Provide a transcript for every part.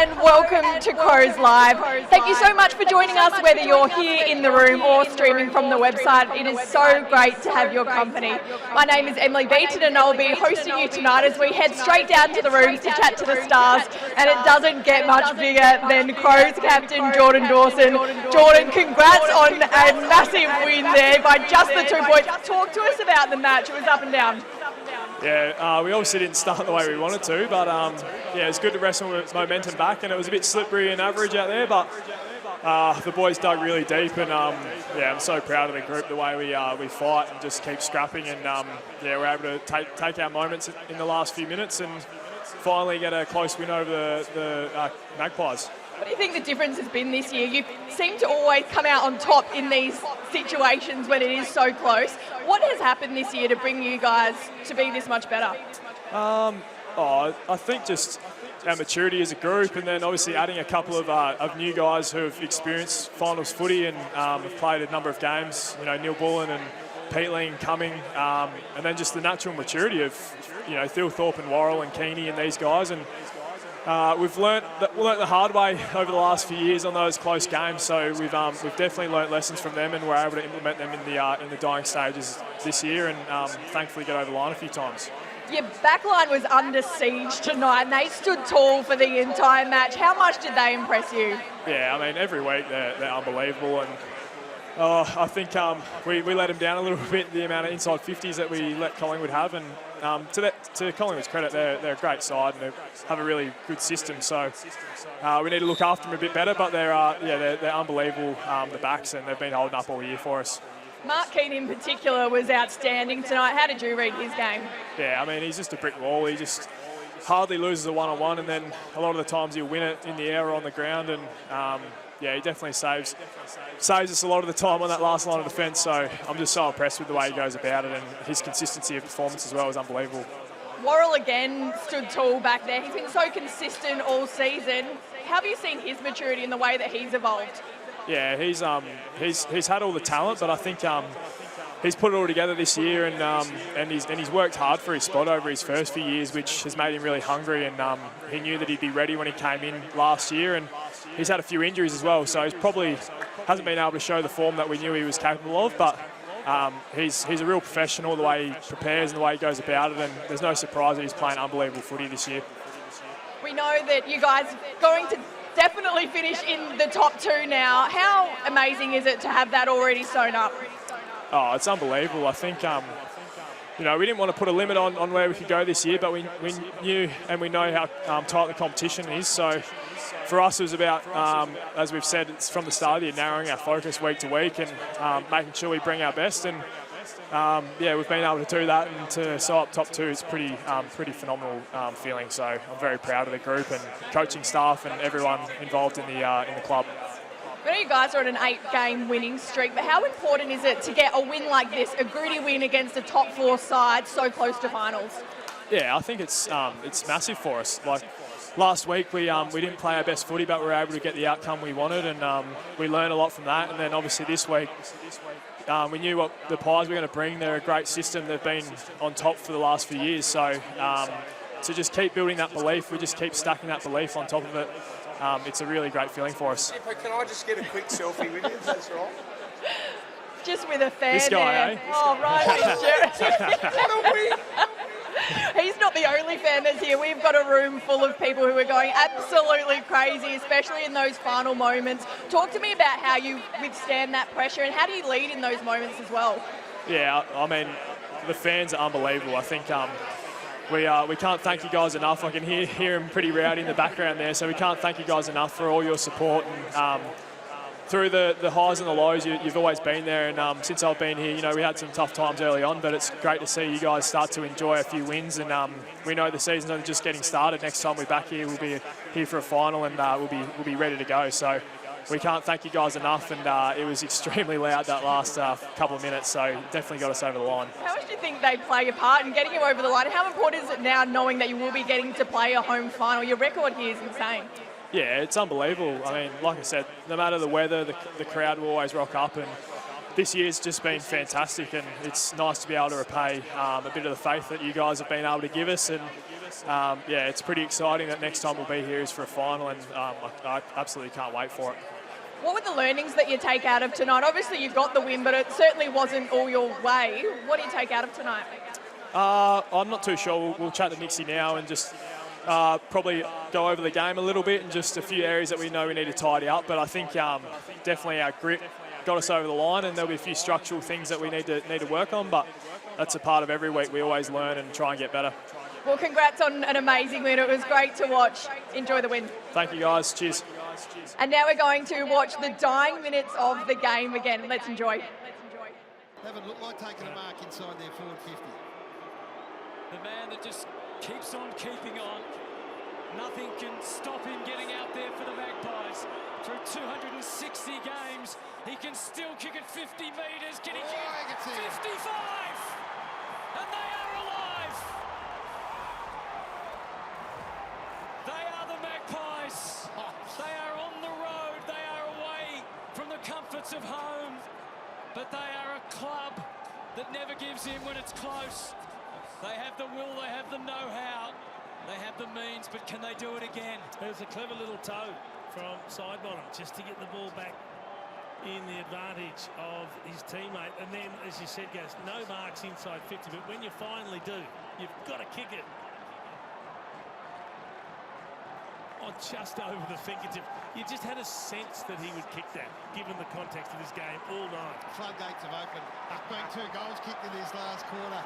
and welcome to Crows Live. Thank you so much for joining us, whether you're here in the room or streaming from the website. It is so great to have your company. My name is Emily Beaton and I'll be hosting you tonight as we head straight down to the rooms to chat to the stars. And it doesn't get much bigger than Crows captain Jordan Dawson. Jordan, congrats on a massive win there by just the 2 points. Talk to us about the match. It was up and down. Yeah, we obviously didn't start the way we wanted to, but yeah, it's good to wrestle with momentum back, and it was a bit slippery and average out there, but the boys dug really deep, and yeah, I'm so proud of the group, the way we fight and just keep scrapping, and yeah, we're able to take our moments in the last few minutes and finally get a close win over the Magpies. What do you think the difference has been this year? You seem to always come out on top in these situations when it is so close. What has happened this year to bring you guys to be this much better? I think just our maturity as a group, and then obviously adding a couple of new guys who have experienced finals footy and have played a number of games. You know, Neil Bullen and Pete Ling coming, and then just the natural maturity of Phil Thorpe and Worrell and Keeney and these guys. And we've learnt the hard way over the last few years on those close games, so we've definitely learnt lessons from them, and we're able to implement them in the dying stages this year, and thankfully get over the line a few times. Your backline was under siege tonight, and they stood tall for the entire match. How much did they impress you? Yeah, I mean, every week they're unbelievable, and I think we let them down a little bit, the amount of inside 50s that we let Collingwood have, and to Collingwood's credit, they're a great side and they have a really good system. So we need to look after them a bit better, but they're unbelievable, the backs, and they've been holding up all year for us. Mark Keane in particular was outstanding tonight. How did you read his game? Yeah, I mean, he's just a brick wall. He just hardly loses a one-on-one, and then a lot of the times he'll win it in the air or on the ground, and yeah, he definitely saves us a lot of the time on that last line of defence, so I'm just so impressed with the way he goes about it, and his consistency of performance as well is unbelievable. Worrell again stood tall back there. He's been so consistent all season. How have you seen his maturity in the way that he's evolved? Yeah, he's had all the talent, but I think he's put it all together this year, and he's worked hard for his spot over his first few years, which has made him really hungry, and he knew that he'd be ready when he came in last year, and he's had a few injuries as well, so he's probably hasn't been able to show the form that we knew he was capable of, but he's a real professional, the way he prepares and the way he goes about it, and there's no surprise that he's playing unbelievable footy this year. We know that you guys are going to definitely finish in the top two now. How amazing is it to have that already sewn up? Oh, it's unbelievable. I think, we didn't want to put a limit on where we could go this year, but we knew and we know how tight the competition is. So for us, it was about, as we've said, it's from the start of the year, narrowing our focus week to week and making sure we bring our best. And yeah, we've been able to do that, and to sew up top two is pretty phenomenal feeling. So I'm very proud of the group and coaching staff and everyone involved in the club. I know you guys are on an 8-game winning streak, but how important is it to get a win like this, a gritty win against a top 4 side so close to finals? Yeah, I think it's massive for us. Like last week, we didn't play our best footy, but we were able to get the outcome we wanted, and we learned a lot from that. And then obviously this week, we knew what the Pies were going to bring. They're a great system. They've been on top for the last few years. So to just keep building that belief, we just keep stacking that belief on top of it. It's a really great feeling for us. Can I just get a quick selfie with you, if that's right? Just with a fan this guy, there. Eh? Oh, right. He's not the only fan that's here. We've got a room full of people who are going absolutely crazy, especially in those final moments. Talk to me about how you withstand that pressure, and how do you lead in those moments as well? Yeah, I mean, the fans are unbelievable. I think we can't thank you guys enough. I can hear them pretty rowdy in the background there, so we can't thank you guys enough for all your support. And through the highs and the lows, you've always been there. And since I've been here, we had some tough times early on, but it's great to see you guys start to enjoy a few wins. And we know the season's only just getting started. Next time we're back here, we'll be here for a final, and we'll be ready to go. So we can't thank you guys enough, and it was extremely loud that last couple of minutes, so definitely got us over the line. How much do you think they play a part in getting you over the line? How important is it now knowing that you will be getting to play a home final? Your record here is insane. Yeah, it's unbelievable. I mean, like I said, no matter the weather, the crowd will always rock up, and this year's just been fantastic, and it's nice to be able to repay a bit of the faith that you guys have been able to give us. And yeah, it's pretty exciting that next time we'll be here is for a final, and I absolutely can't wait for it. What were the learnings that you take out of tonight? Obviously you got the win, but it certainly wasn't all your way. What do you take out of tonight? I'm not too sure. We'll chat to Nixie now and just probably go over the game a little bit and just a few areas that we know we need to tidy up. But I think definitely our grit got us over the line, and there'll be a few structural things that we need to work on. But that's a part of every week. We always learn and try and get better. Well, congrats on an amazing win. It was great to watch. Enjoy the win. Thank you, guys. Cheers. And now we're going to watch the dying minutes of the game again. Let's enjoy. Haven't looked like taking a mark inside their forward 50. The man that just keeps on keeping on. Nothing can stop him getting out there for the Magpies. Through 260 games, he can still kick it 50 metres. Can he kick it 55? And they are alive. They are the Magpies. They are on the road. They are away from the comforts of home. But they are a club that never gives in when it's close. They have the will, they have the know-how, they have the means, but can they do it again? It was a clever little toe from side bottom just to get the ball back in the advantage of his teammate. And then, as you said, guys, no marks inside 50, but when you finally do, you've got to kick it on just over the fingertip. You just had a sense that he would kick that, given the context of this game all night. Floodgates have opened. There's been 2 goals kicked in this last quarter.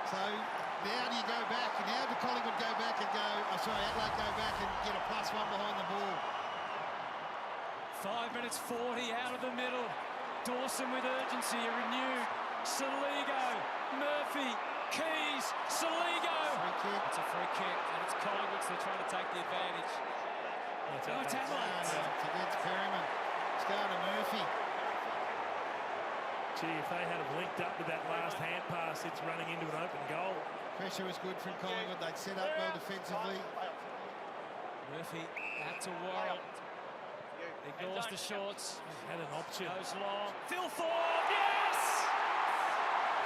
So now do you go back, and how do Collingwood go back and Adelaide go back and get a +1 behind the ball? 5 minutes 40 out of the middle. Dawson with urgency, a renewed. Saligo, Murphy, Keys, Saligo. Free kick. It's a free kick, and it's Collingwood, so they're trying to take the advantage. It's Adelaide. It's against Perryman. It's going to Murphy. Gee, if they had have linked up with that last hand pass, it's running into an open goal. Pressure was good from Collingwood. They'd set up well defensively. Murphy out to Warren. Ignores the shorts. Had an option. Goes long. Phil Ford, yes!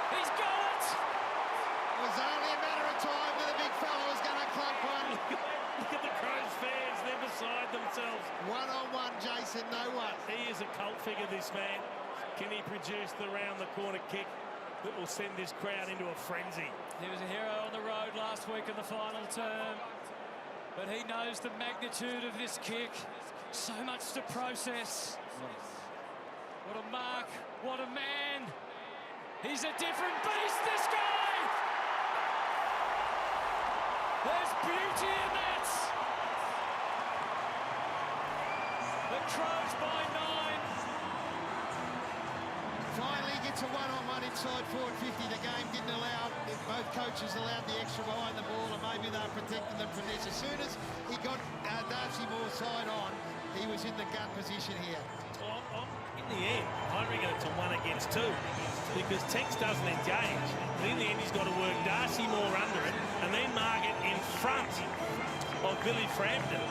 He's got it! It was only a matter of time when the big fella was going to clunk one. Look at the Crows fans, they're beside themselves. One-on-one, Jason, no one. He is a cult figure, this man. Can he produce the round-the-corner kick that will send this crowd into a frenzy? He was a hero on the road last week in the final term, but he knows the magnitude of this kick. So much to process. What a mark, what a man. He's a different beast, this guy! There's beauty in that! The Crows by 9. Finally gets a one-on-one inside forward 50. The game didn't allow, both coaches allowed the extra behind the ball, and maybe they're protecting them from this. As soon as he got Darcy Moore side on, he was in the gun position here. Well, in the end, I reckon it's a 1 against 2 because Tex doesn't engage. But in the end, he's got to work Darcy Moore under it and then mark it in front of Billy Frampton.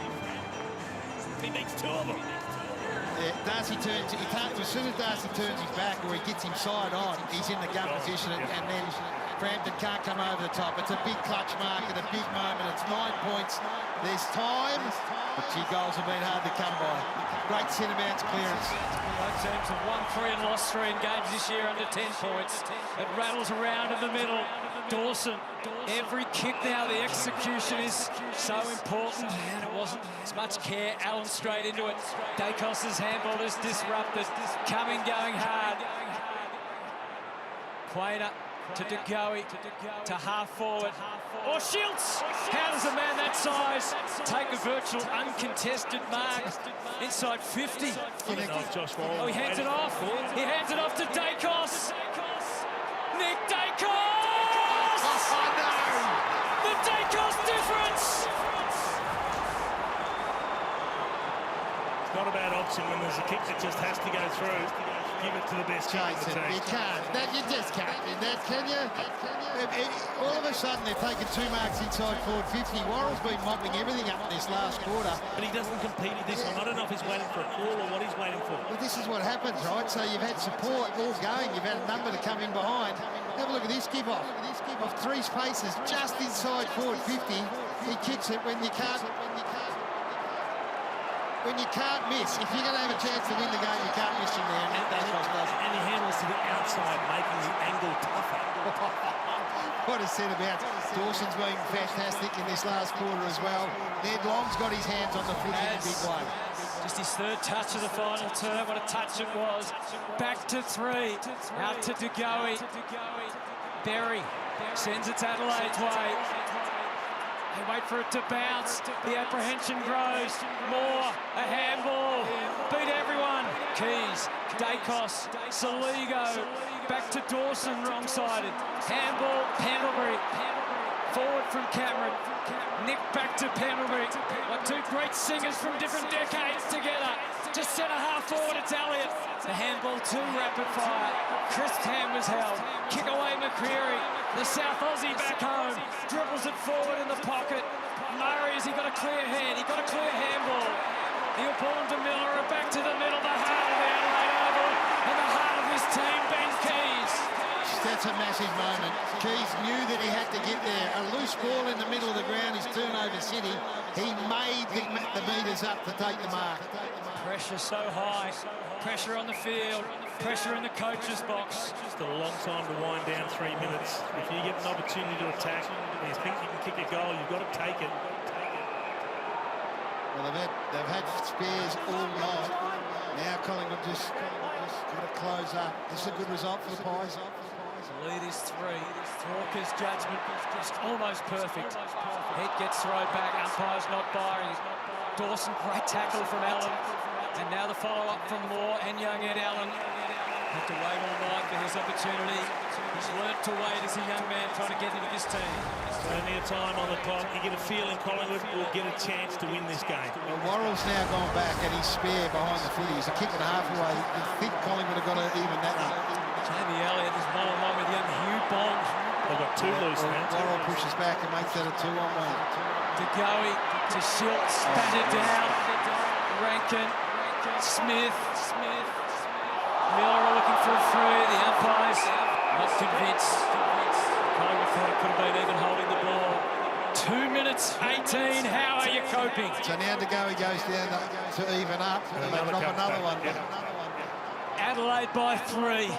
He needs 2 of them. Yeah, Darcy turns, as soon as Darcy turns his back or he gets him side on, he's in the gun position, and then Frampton can't come over the top. It's a big clutch mark and a big moment. It's 9 points. There's time, but gee, goals have been hard to come by. Great centre-bounce clearance. Both teams have won 3 and lost 3 in games this year under 10 points. It rattles around in the middle. Dawson, every kick now, the execution is so important, and it wasn't as much care. Allen straight into it. Dacos' handball is disrupted. Coming, going hard. Quainer to De Goey, to half forward. Or Schiltz! How does a man that size take a virtual uncontested mark inside 50? Oh, he hands it off. He hands it off to Dacos. Nick Dacos! Oh, no! The Dacos difference! It's not a bad option when there's a kick that just has to go through. Give it to the best kick in the Jason, team. you can't. You just can't do that, can you? All of a sudden, they're taking 2 marks inside forward 50. Worrell's been mopping everything up in this last quarter. But he doesn't compete at this one. I don't know if he's waiting for a call or what he's waiting for. Well, this is what happens, right? So you've had support all game. You've had a number to come in behind. Have a look at this give-off. Of 3 spaces just inside forward 50. he kicks it when you can't miss. If you're going to have a chance to win the game, you can't miss him there. And that's what does it. And he handles to the outside, making the angle tougher. What a set about. Dawson's been fantastic in this last quarter as well. Ned Long's got his hands on the foot in a big way. Just his third touch of the final term. What a touch it was. Back to 3. Out to De Goey. Berry sends it to Adelaide's way. They wait for it to bounce. The apprehension grows. Moore, a handball. Beat everyone. Keys, Dacos, Saligo. Back to Dawson, wrong-sided. Handball, Pendlebury. Forward from Cameron. Nick back to Pendlebury. Like two great singers from different decades together. Just centre half forward, it's Elliott. The handball too rapid fire. Crisp hand was held. Kick away McCreary. The South Aussie back home. Dribbles it forward in the pocket. Murray, has he got a clear head? He got a clear handball. He'll pull him to Miller, back to the middle, the heart of the Adelaide Oval, and the heart of his team, Ben Keys. That's a massive moment. Keys knew that he had to get there. A loose ball in the middle of the ground is turnover city. He made the meters up to take the mark. Pressure so high. Pressure on the field. Pressure in the coach's box. Just a long time to wind down 3 minutes. If you get an opportunity to attack and you think you can kick a goal, you've got to take it. Well, they've had spares all night. Now Collingwood just got to close up. This is a good result for the Pies. The lead is 3. Walker's judgment just almost perfect. Head gets thrown back. Umpire's not firing. Dawson, great tackle from Allen. And now the follow-up from Moore and young Ed Allen. Had to wait all night for his opportunity. He's learnt to wait as a young man trying to get into this team. Plenty of time on the clock. You get a feeling Collingwood will get a chance to win this game. Well, Worrell's now gone back and he's spare behind the footy. He's a kick and a half away. You think Collingwood have got to even that up. Jamie Elliott is one-on-one with young Hugh Bond. They've got 2 loose now. Worrell pushes back and makes that a 2-on-1. De Goey to Schultz, batted down. Rankin, Smith. Miller looking for a free. The umpires not convinced. Collingwood thought it could have been even holding the ball. 2 minutes 18. How are you coping? So now De Goey goes down to even up and they drop another one. Adelaide by 3.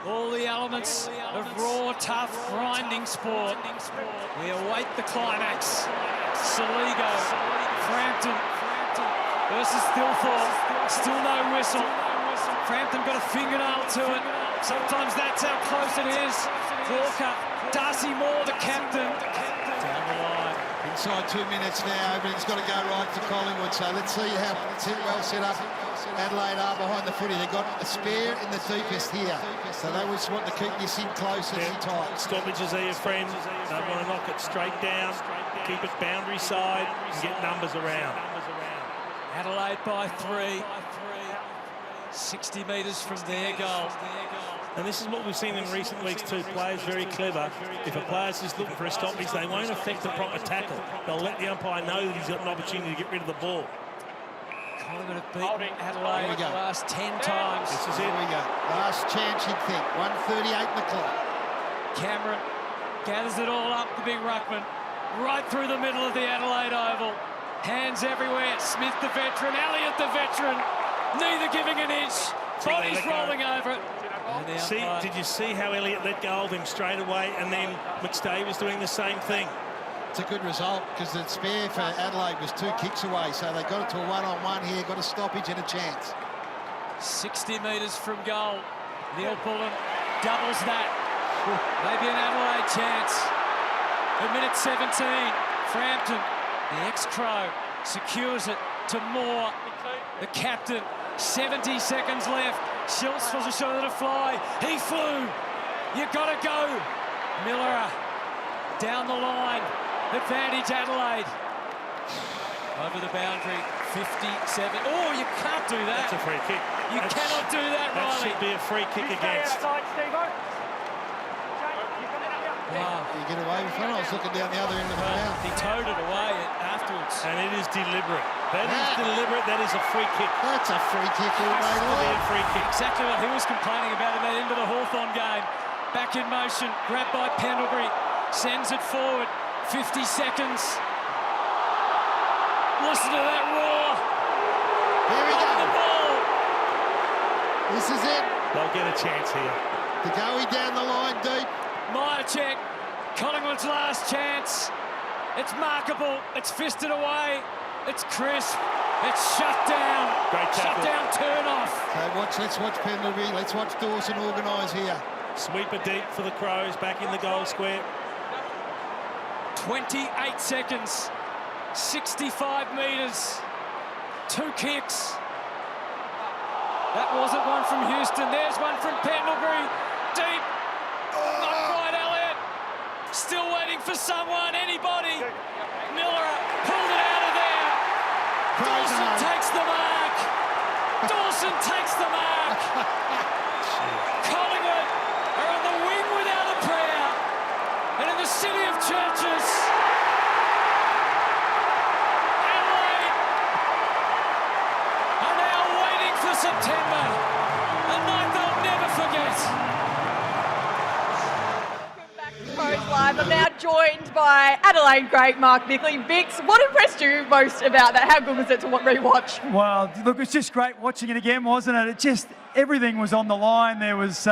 All the elements of raw, tough, grinding sport. We await the climax. Saligo, Frampton versus Thilthorpe. Still no whistle. Frampton got a fingernail to it. Sometimes that's how close it is. Walker, Darcy Moore, the captain. Down the line. Inside 2 minutes now, but it's got to go right to Collingwood. So let's see how well set up Adelaide are behind the footy. They've got a spare in the deepest here. So they just want to keep this in close and tight. Stoppages are your friend. They want to knock it straight down, keep it boundary side, and get numbers around. Adelaide by 3. 60 metres from their goal. And this is what we've seen in recent weeks too. Players very clever. If a player's just looking for a stoppage, they won't affect the proper tackle. They'll let the umpire know that he's got an opportunity to get rid of the ball. Collingwood have beaten Adelaide the last 10 times. This is it. Here we go. Last chance, you'd think. 1:38 in the clock. Cameron gathers it all up, the big ruckman, right through the middle of the Adelaide Oval. Hands everywhere. Smith, the veteran. Elliott, the veteran. Neither giving an inch. Body's rolling over it. Did you see how Elliott let go of him straight away, and then McStay was doing the same thing? It's a good result because the spare for Adelaide was 2 kicks away, so they got it to a 1-on-1 here, got a stoppage and a chance. 60 metres from goal. Neil Bullen doubles that. Maybe an Adelaide chance. At minute 17, Frampton, the ex-Crow, secures it to Moore, the captain. 70 seconds left. Schultz was a shot at a fly. He flew. You got to go. Miller down the line. Advantage Adelaide. Over the boundary. 57. Oh, you can't do that. That's a free kick. You cannot do that, That Riley. should be a free kick against. Wow. You get away with it. I was looking down the other end of the ground. He towed it away afterwards. And it is deliberate. That is deliberate. That is a free kick. That's a free kick all day It'll be long. a free kick. Exactly what he was complaining about at that end of the Hawthorn game. Back in motion, grabbed by Pendlebury, sends it forward. 50 seconds. Listen to that roar. Here we On the go. ball. This is it. They'll get a chance here. To go down the line deep. Myercheck, Collingwood's last chance. It's markable. It's fisted away. It's crisp. It's shut down. Great tackle. Shut down, turn off. So let's watch penalty. Let's watch Dawson organise here. Sweeper deep for the Crows, back in the goal square. 28 seconds. 65 metres. 2 kicks. That wasn't one from Houston. There's one from Pendlebury. Deep. Not quite, Elliott. Still waiting for someone. Anybody. Miller pulled it out of there. Dawson takes the mark. Dawson takes the mark. Collingwood are on the wing without a prayer. And in the city of churches, Adelaide are now waiting for September. A night they'll never forget. Crows Live. I'm now joined by Adelaide great Mark Bickley. Bix, what impressed you most about that? How good was it to rewatch? Well, look, it's just great watching it again, wasn't it? It just, everything was on the line. There was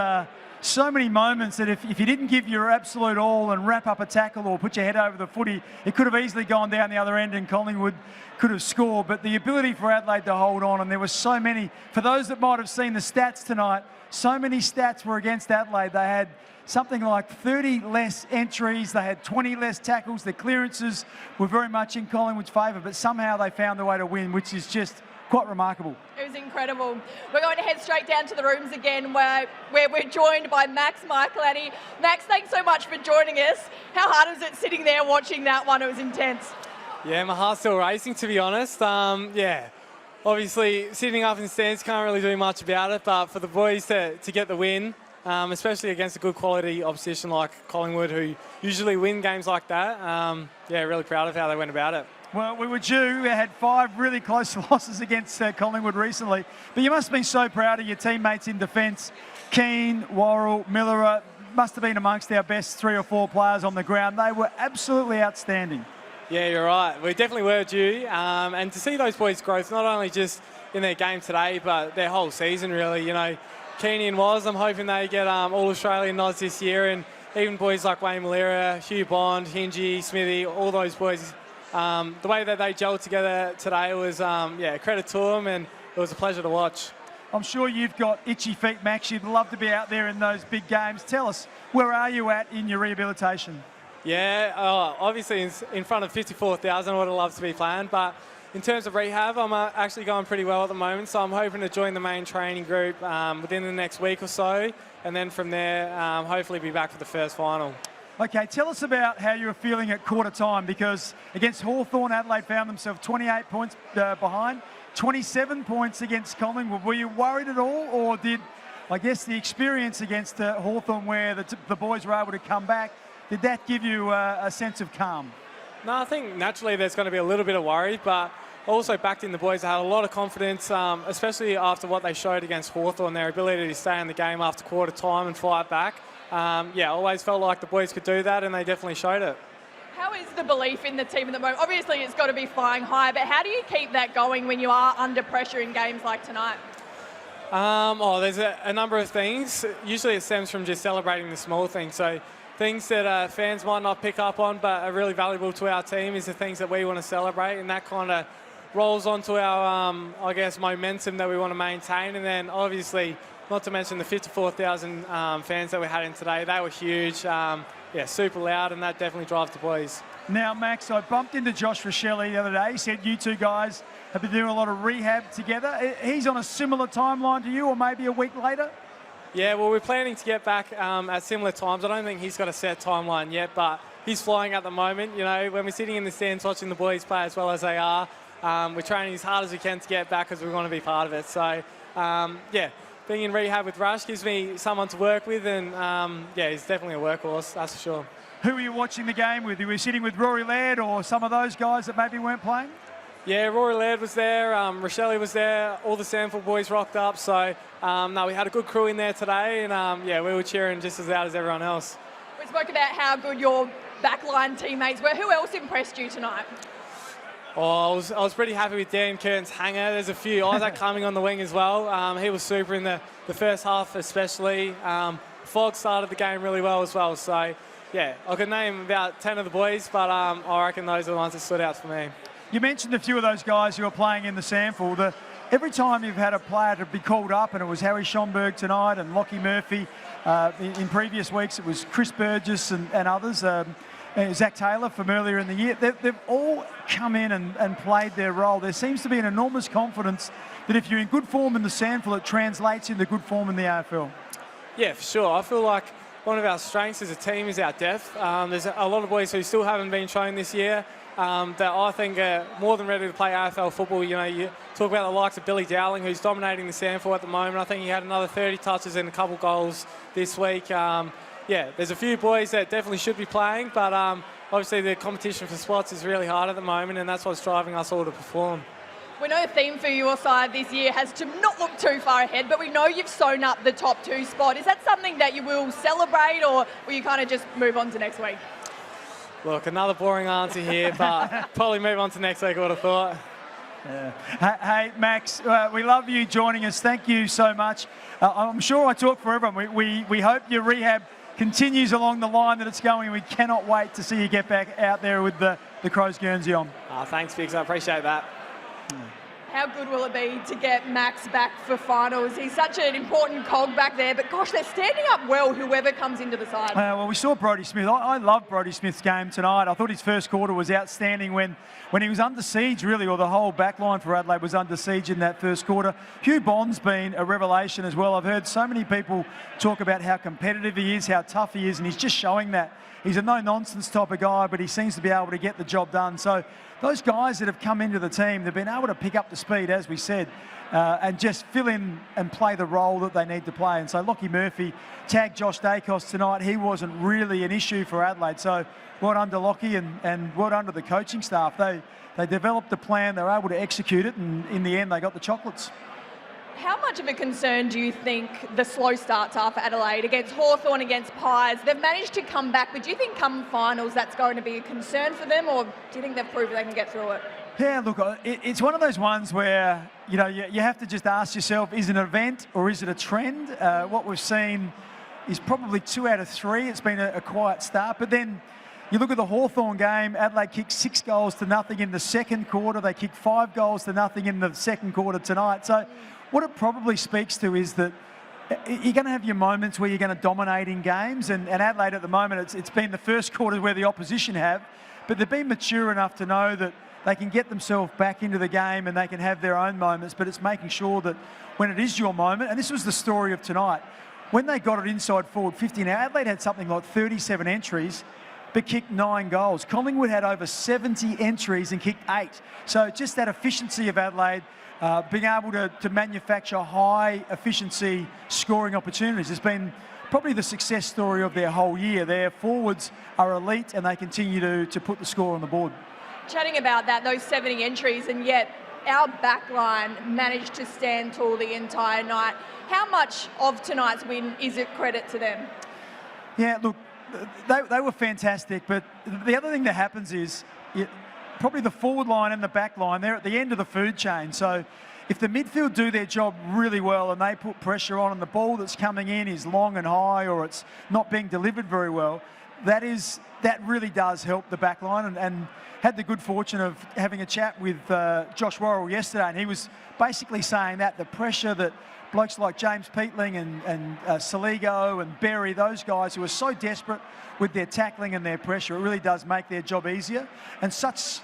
so many moments that if you didn't give your absolute all and wrap up a tackle or put your head over the footy, it could have easily gone down the other end and Collingwood could have scored. But the ability for Adelaide to hold on, and there were so many, for those that might have seen the stats tonight, so many stats were against Adelaide. They had something like 30 less entries, they had 20 less tackles, the clearances were very much in Collingwood's favour, but somehow they found a way to win, which is just quite remarkable. It was incredible. We're going to head straight down to the rooms again where we're joined by Max Michaelani. Max, thanks so much for joining us. How hard was it sitting there watching that one? It was intense. Yeah, my heart's still racing, to be honest. Yeah, obviously sitting up in the stands can't really do much about it, but for the boys to get the win, especially against a good quality opposition like Collingwood, who usually win games like that, yeah, really proud of how they went about it. Well, we were due. We had 5 really close losses against Collingwood recently. But you must have been so proud of your teammates in defence. Keane, Worrell, Miller must have been amongst our best 3 or 4 players on the ground. They were absolutely outstanding. Yeah, you're right. We definitely were due. And to see those boys' growth, not only just in their game today, but their whole season, really. You know, Keane and Woz, I'm hoping they get All-Australian nods this year. And even boys like Wayne Malera, Hugh Bond, Hingy, Smithy, all those boys. The way that they gelled together today was, yeah, credit to them, and it was a pleasure to watch. I'm sure you've got itchy feet, Max. You'd love to be out there in those big games. Tell us, where are you at in your rehabilitation? Yeah, obviously in front of 54,000, I would have loved to be playing, but in terms of rehab, I'm actually going pretty well at the moment, so I'm hoping to join the main training group within the next week or so, and then from there, hopefully be back for the first final. Okay, tell us about how you were feeling at quarter time, because against Hawthorn, Adelaide found themselves 28 points behind, 27 points against Collingwood. Were you worried at all, or did, I guess, the experience against Hawthorn where the boys were able to come back, did that give you a sense of calm? No, I think naturally there's going to be a little bit of worry, but also backed in the boys. I had a lot of confidence, especially after what they showed against Hawthorn, their ability to stay in the game after quarter time and fight back. Yeah, always felt like the boys could do that, and they definitely showed it. How is the belief in the team at the moment? Obviously, it's got to be flying high, but how do you keep that going when you are under pressure in games like tonight? There's a number of things. Usually it stems from just celebrating the small things. So things that fans might not pick up on but are really valuable to our team is the things that we want to celebrate, and that kind of rolls onto our, I guess, momentum that we want to maintain. And then obviously, not to mention the 54,000 fans that we had in today. They were huge. Yeah, super loud, and that definitely drives the boys. Now, Max, I bumped into Josh Rochelle the other day. He said you two guys have been doing a lot of rehab together. He's on a similar timeline to you, or maybe a week later? Yeah, well, we're planning to get back at similar times. I don't think he's got a set timeline yet, but he's flying at the moment. You know, when we're sitting in the stands watching the boys play as well as they are, we're training as hard as we can to get back because we want to be part of it. So, yeah. Being in rehab with Rush gives me someone to work with, and yeah, he's definitely a workhorse, that's for sure. Who were you watching the game with? Were you sitting with Rory Laird or some of those guys that maybe weren't playing? Yeah, Rory Laird was there, Rochelle was there, all the Sandford boys rocked up, so no, we had a good crew in there today, and yeah, we were cheering just as loud as everyone else. We spoke about how good your backline teammates were. Who else impressed you tonight? Oh, I was pretty happy with Dan Curtin's hanger. There's a few. Isaac coming on the wing as well. He was super in the first half especially. Fogg started the game really well as well. So, yeah, I could name about 10 of the boys, but I reckon those are the ones that stood out for me. You mentioned a few of those guys who are playing in the sample. Every time you've had a player to be called up, and it was Harry Schomburg tonight and Lockie Murphy. In previous weeks, it was Chris Burgess and others. Zach Taylor from earlier in the year. They've all come in and played their role. There seems to be an enormous confidence that if you're in good form in the SANFL, it translates into good form in the AFL. Yeah, for sure. I feel like one of our strengths as a team is our depth. There's a lot of boys who still haven't been shown this year that I think are more than ready to play AFL football. You know, you talk about the likes of Billy Dowling, who's dominating the SANFL at the moment. I think he had another 30 touches and a couple goals this week. Yeah, there's a few boys that definitely should be playing, but obviously the competition for spots is really hard at the moment, and that's what's driving us all to perform. We know the theme for your side this year has to not look too far ahead, but we know you've sewn up the top 2 spot. Is that something that you will celebrate, or will you kind of just move on to next week? Look, another boring answer here, but probably move on to next week, I would have thought. Yeah. Hey, Max, we love you joining us. Thank you so much. I'm sure I talk for everyone. We hope your rehab continues along the line that it's going. We cannot wait to see you get back out there with the Crows Guernsey on. Thanks, Biggs. I appreciate that. How good will it be to get Max back for finals? He's such an important cog back there, but gosh, they're standing up well, whoever comes into the side. Well, we saw Brodie Smith. I loved Brodie Smith's game tonight. I thought his first quarter was outstanding when he was under siege, really, or the whole back line for Adelaide was under siege in that first quarter. Hugh Bond's been a revelation as well. I've heard so many people talk about how competitive he is, how tough he is, and he's just showing that. He's a no-nonsense type of guy, but he seems to be able to get the job done. So those guys that have come into the team, they've been able to pick up the speed, as we said, and just fill in and play the role that they need to play. And so Lockie Murphy tagged Josh Dacos tonight. He wasn't really an issue for Adelaide. So well done to Lockie and well done to the coaching staff. They developed a plan, they were able to execute it, and in the end they got the chocolates. How much of a concern do you think the slow starts are for Adelaide against Hawthorn, against Pies? They've managed to come back, but do you think come finals that's going to be a concern for them, or do you think they've proven they can get through it? Yeah, look, it's one of those ones where, you know, you have to just ask yourself, is it an event or is it a trend? What we've seen is probably 2 out of 3. It's been a quiet start, but then you look at the Hawthorn game, Adelaide kicked 6 goals to nothing in the second quarter. They kicked 5 goals to nothing in the second quarter tonight. So what it probably speaks to is that you're going to have your moments where you're going to dominate in games, and Adelaide at the moment, it's been the first quarter where the opposition have, but they've been mature enough to know that they can get themselves back into the game and they can have their own moments, but it's making sure that when it is your moment, and this was the story of tonight, when they got it inside forward 50, now Adelaide had something like 37 entries, but kicked 9 goals. Collingwood had over 70 entries and kicked 8. So just that efficiency of Adelaide, being able to manufacture high efficiency scoring opportunities has been probably the success story of their whole year. Their forwards are elite and they continue to put the score on the board. Chatting about that, those 70 entries, and yet our backline managed to stand tall the entire night. How much of tonight's win is it credit to them? Yeah, look, they were fantastic, but the other thing that happens is probably the forward line and the back line, they're at the end of the food chain. So if the midfield do their job really well and they put pressure on and the ball that's coming in is long and high or it's not being delivered very well, that really does help the back line. And had the good fortune of having a chat with Josh Worrell yesterday, and he was basically saying that the pressure that blokes like James Peatling and Saligo and Berry, those guys who are so desperate with their tackling and their pressure, it really does make their job easier. And such,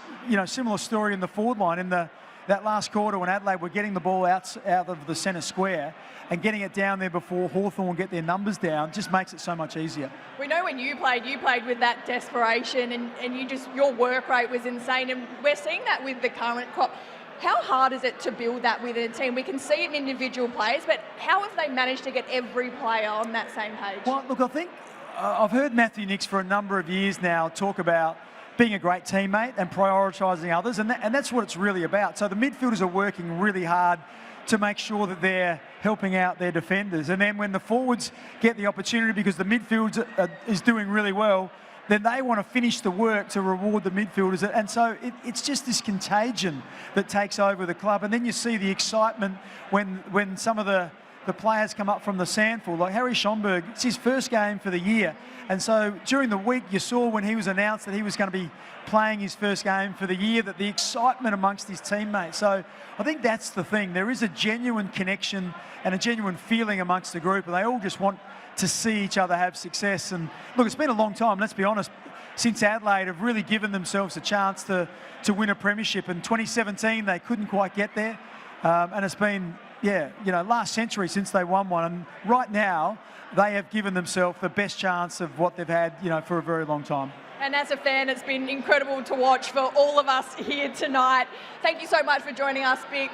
similar story in the forward line in that last quarter when Adelaide were getting the ball out of the centre square and getting it down there before Hawthorn get their numbers down just makes it so much easier. We know when you played with that desperation and your work rate was insane, and we're seeing that with the current crop. How hard is it to build that within a team? We can see it in individual players, but how have they managed to get every player on that same page? Well, look, I think I've heard Matthew Nicks for a number of years now talk about being a great teammate and prioritising others, and that's what it's really about. So the midfielders are working really hard to make sure that they're helping out their defenders. And then when the forwards get the opportunity, because the midfield is doing really well, then they want to finish the work to reward the midfielders. And so it's just this contagion that takes over the club. And then you see the excitement when some of the players come up from the sandful. Like Harry Schomburg, it's his first game for the year. And so during the week, you saw when he was announced that he was going to be playing his first game for the year, that the excitement amongst his teammates. So I think that's the thing. There is a genuine connection and a genuine feeling amongst the group, and they all just want to see each other have success. And look, it's been a long time, let's be honest, since Adelaide have really given themselves a chance to win a premiership. In 2017, they couldn't quite get there. And it's been, last century since they won one. And right now, they have given themselves the best chance of what they've had, for a very long time. And as a fan, it's been incredible to watch for all of us here tonight. Thank you so much for joining us, Bix.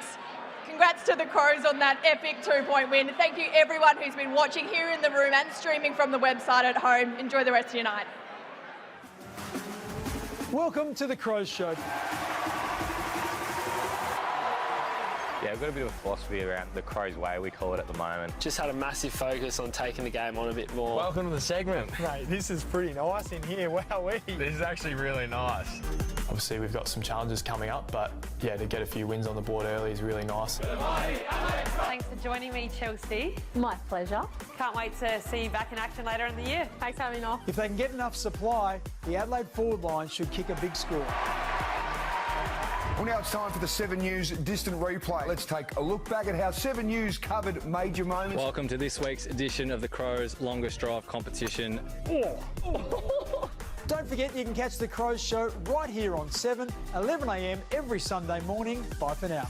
Congrats to the Crows on that epic 2-point win. Thank you everyone who's been watching here in the room and streaming from the website at home. Enjoy the rest of your night. Welcome to the Crows Show. Yeah, we've got a bit of a philosophy around the Crows way, we call it at the moment. Just had a massive focus on taking the game on a bit more. Welcome to the segment. Mate, this is pretty nice in here, wowee. This is actually really nice. Obviously, we've got some challenges coming up, but yeah, to get a few wins on the board early is really nice. Thanks for joining me, Chelsea. My pleasure. Can't wait to see you back in action later in the year. Thanks for having me on. If they can get enough supply, the Adelaide forward line should kick a big score. Well, now it's time for the 7 News Distant Replay. Let's take a look back at how 7 News covered major moments. Welcome to this week's edition of the Crows Longest Drive competition. Don't forget you can catch the Crows Show right here on 7, 11 a.m. every Sunday morning. Bye for now.